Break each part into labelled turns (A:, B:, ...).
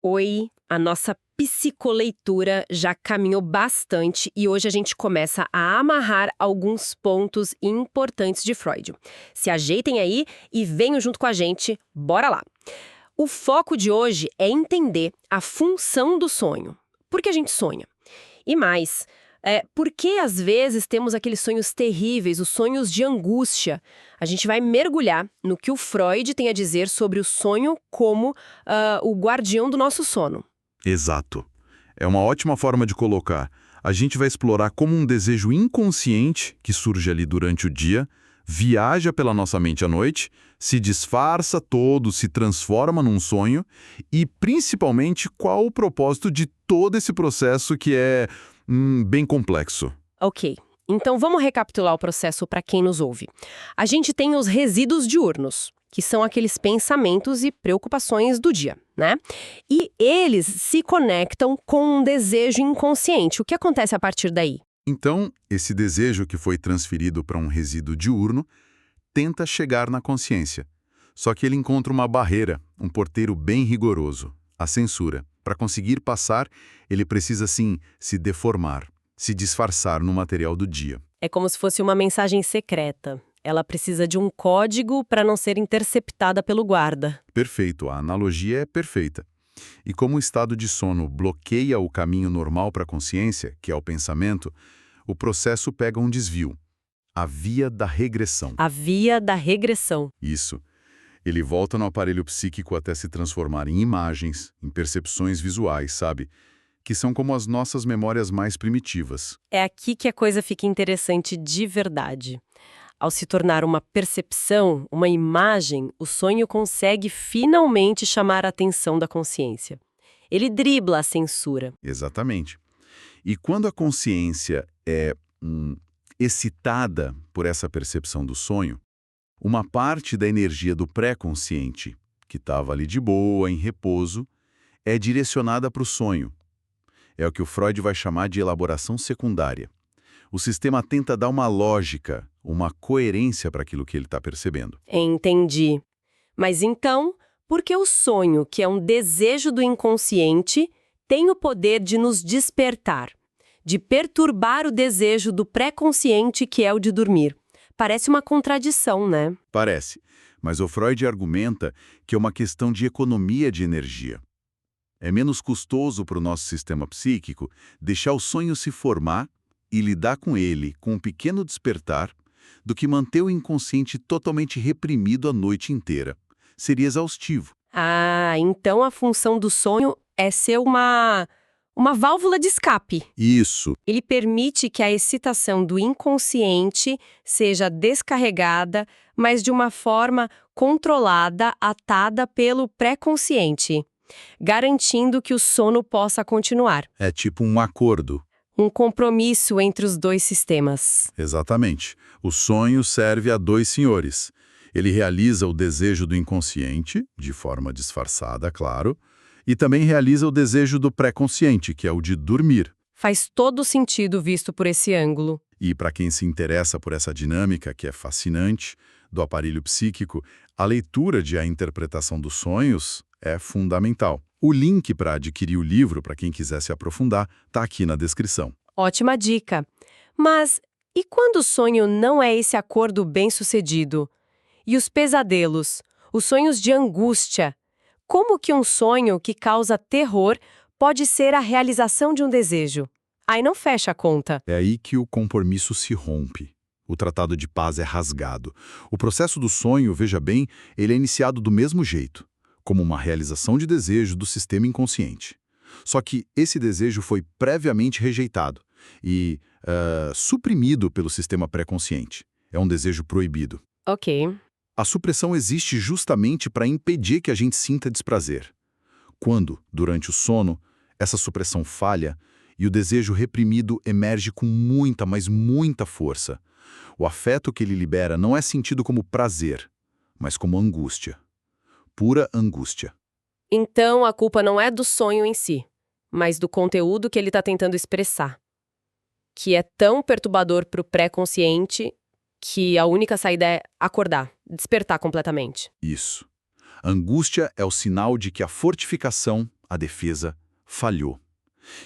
A: Oi, a nossa psicoleitura já caminhou bastante e hoje a gente começa a amarrar alguns pontos importantes de Freud. Se ajeitem aí e venham junto com a gente, bora lá! O foco de hoje é entender a função do sonho. Por que a gente sonha? E mais, por que às vezes temos aqueles sonhos terríveis, os sonhos de angústia? A gente vai mergulhar no que o Freud tem a dizer sobre o sonho como o guardião do nosso sono.
B: Exato. É uma ótima forma de colocar. A gente vai explorar como um desejo inconsciente, que surge ali durante o dia, viaja pela nossa mente à noite, se disfarça todo, se transforma num sonho e, principalmente, qual o propósito de todo esse processo que é bem complexo.
A: Ok, então vamos recapitular o processo para quem nos ouve. A gente tem os resíduos diurnos, que são aqueles pensamentos e preocupações do dia, né? E eles se conectam com um desejo inconsciente. O que acontece a partir daí?
B: Então, esse desejo que foi transferido para um resíduo diurno tenta chegar na consciência. Só que ele encontra uma barreira, um porteiro bem rigoroso, a censura. Para conseguir passar, ele precisa, sim, se deformar, se disfarçar no material do dia.
A: É como se fosse uma mensagem secreta. Ela precisa de um código para não ser interceptada pelo guarda.
B: Perfeito, a analogia é perfeita. E como o estado de sono bloqueia o caminho normal para a consciência, que é o pensamento, o processo pega um desvio. A via da regressão.
A: A via da regressão.
B: Isso. Ele volta no aparelho psíquico até se transformar em imagens, em percepções visuais, sabe? Que são como as nossas memórias mais primitivas.
A: É aqui que a coisa fica interessante de verdade. Ao se tornar uma percepção, uma imagem, o sonho consegue finalmente chamar a atenção da consciência. Ele dribla a censura.
B: Exatamente. E quando a consciência é excitada por essa percepção do sonho, uma parte da energia do pré-consciente, que estava ali de boa, em repouso, é direcionada para o sonho. É o que o Freud vai chamar de elaboração secundária. O sistema tenta dar uma lógica, uma coerência para aquilo que ele está percebendo.
A: Entendi. Mas então, por que o sonho, que é um desejo do inconsciente, tem o poder de nos despertar, de perturbar o desejo do pré-consciente, que é o de dormir? Parece uma contradição, né?
B: Parece, mas o Freud argumenta que é uma questão de economia de energia. É menos custoso para o nosso sistema psíquico deixar o sonho se formar e lidar com ele com um pequeno despertar do que manter o inconsciente totalmente reprimido a noite inteira. Seria exaustivo.
A: Ah, então a função do sonho é ser uma válvula de escape.
B: Isso.
A: Ele permite que a excitação do inconsciente seja descarregada, mas de uma forma controlada, atada pelo pré-consciente, garantindo que o sono possa continuar.
B: É tipo um acordo.
A: Um compromisso entre os dois sistemas.
B: Exatamente. O sonho serve a dois senhores. Ele realiza o desejo do inconsciente, de forma disfarçada, claro, e também realiza o desejo do pré-consciente, que é o de dormir.
A: Faz todo sentido visto por esse ângulo.
B: E para quem se interessa por essa dinâmica, que é fascinante, do aparelho psíquico, a leitura de A Interpretação dos Sonhos é fundamental. O link para adquirir o livro, para quem quiser se aprofundar, está aqui na descrição.
A: Ótima dica. Mas e quando o sonho não é esse acordo bem-sucedido? E os pesadelos, os sonhos de angústia? Como que um sonho que causa terror pode ser a realização de um desejo? Aí não fecha a conta.
B: É aí que o compromisso se rompe. O tratado de paz é rasgado. O processo do sonho, veja bem, ele é iniciado do mesmo jeito, como uma realização de desejo do sistema inconsciente. Só que esse desejo foi previamente rejeitado e suprimido pelo sistema pré-consciente. É um desejo proibido.
A: Ok.
B: A supressão existe justamente para impedir que a gente sinta desprazer. Quando, durante o sono, essa supressão falha e o desejo reprimido emerge com muita, mas muita força, o afeto que ele libera não é sentido como prazer, mas como angústia. Pura angústia.
A: Então a culpa não é do sonho em si, mas do conteúdo que ele está tentando expressar, que é tão perturbador para o pré-consciente que a única saída é acordar, despertar completamente.
B: Isso. Angústia é o sinal de que a fortificação, a defesa falhou.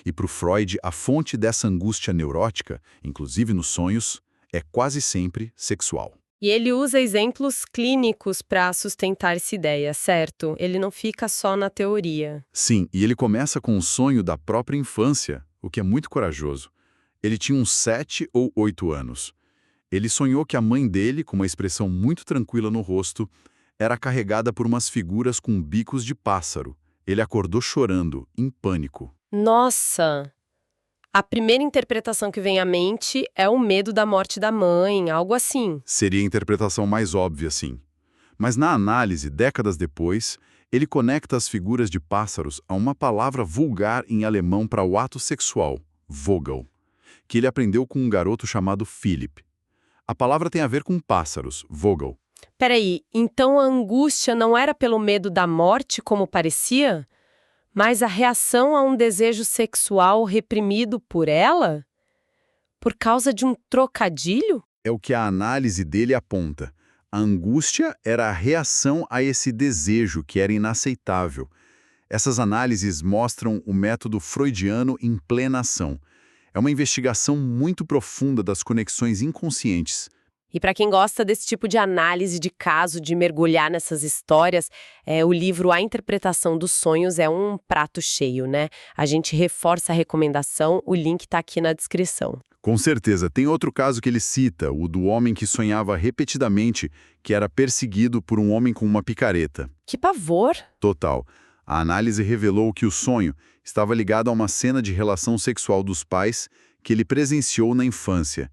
B: E para o Freud, a fonte dessa angústia neurótica, inclusive nos sonhos, é quase sempre sexual.
A: E ele usa exemplos clínicos para sustentar essa ideia, certo? Ele não fica só na teoria.
B: Sim, e ele começa com um sonho da própria infância, o que é muito corajoso. Ele tinha uns 7 ou 8 anos. Ele sonhou que a mãe dele, com uma expressão muito tranquila no rosto, era carregada por umas figuras com bicos de pássaro. Ele acordou chorando, em pânico.
A: Nossa! A primeira interpretação que vem à mente é o medo da morte da mãe, algo assim.
B: Seria a interpretação mais óbvia, sim. Mas na análise, décadas depois, ele conecta as figuras de pássaros a uma palavra vulgar em alemão para o ato sexual, Vogel, que ele aprendeu com um garoto chamado Philipp. A palavra tem a ver com pássaros, Vogel.
A: Peraí, então a angústia não era pelo medo da morte, como parecia? Mas a reação a um desejo sexual reprimido por ela? Por causa de um trocadilho?
B: É o que a análise dele aponta. A angústia era a reação a esse desejo que era inaceitável. Essas análises mostram o método freudiano em plena ação. É uma investigação muito profunda das conexões inconscientes.
A: E para quem gosta desse tipo de análise de caso, de mergulhar nessas histórias, o livro A Interpretação dos Sonhos é um prato cheio, né? A gente reforça a recomendação, o link está aqui na descrição.
B: Com certeza. Tem outro caso que ele cita, o do homem que sonhava repetidamente que era perseguido por um homem com uma picareta.
A: Que pavor!
B: Total. A análise revelou que o sonho estava ligado a uma cena de relação sexual dos pais que ele presenciou na infância.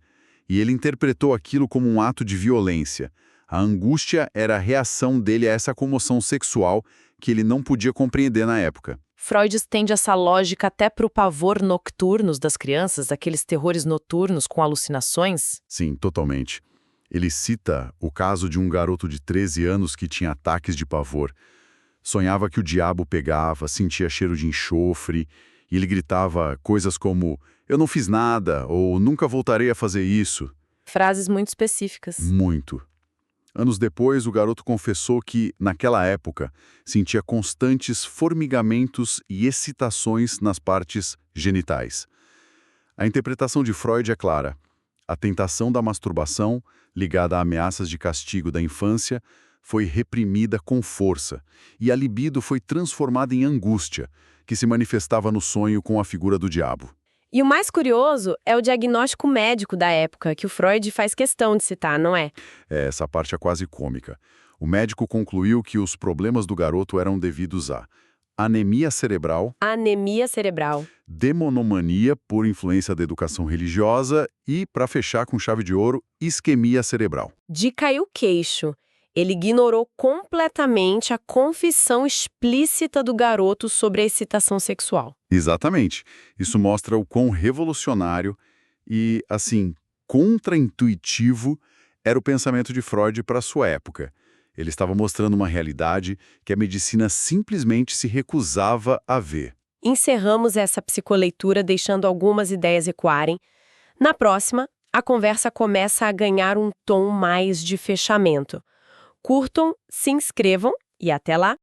B: E ele interpretou aquilo como um ato de violência. A angústia era a reação dele a essa comoção sexual que ele não podia compreender na época.
C: Freud estende essa lógica até para o pavor nocturnos das crianças, aqueles terrores noturnos com alucinações?
B: Sim, totalmente. Ele cita o caso de um garoto de 13 anos que tinha ataques de pavor. Sonhava que o diabo pegava, sentia cheiro de enxofre, e ele gritava coisas como "eu não fiz nada" ou "nunca voltarei a fazer isso".
C: Frases muito específicas.
B: Muito. Anos depois, o garoto confessou que, naquela época, sentia constantes formigamentos e excitações nas partes genitais. A interpretação de Freud é clara. A tentação da masturbação, ligada a ameaças de castigo da infância, foi reprimida com força, e a libido foi transformada em angústia, que se manifestava no sonho com a figura do diabo.
A: E o mais curioso é o diagnóstico médico da época, que o Freud faz questão de citar, não é?
B: Essa parte é quase cômica. O médico concluiu que os problemas do garoto eram devidos a anemia cerebral, demonomania por influência da educação religiosa e, para fechar com chave de ouro, isquemia cerebral.
A: De cair o queixo. Ele ignorou completamente a confissão explícita do garoto sobre a excitação sexual.
B: Exatamente. Isso mostra o quão revolucionário e, assim, contraintuitivo era o pensamento de Freud para sua época. Ele estava mostrando uma realidade que a medicina simplesmente se recusava a ver.
A: Encerramos essa psicoleitura deixando algumas ideias ecoarem. Na próxima, a conversa começa a ganhar um tom mais de fechamento. Curtam, se inscrevam e até lá!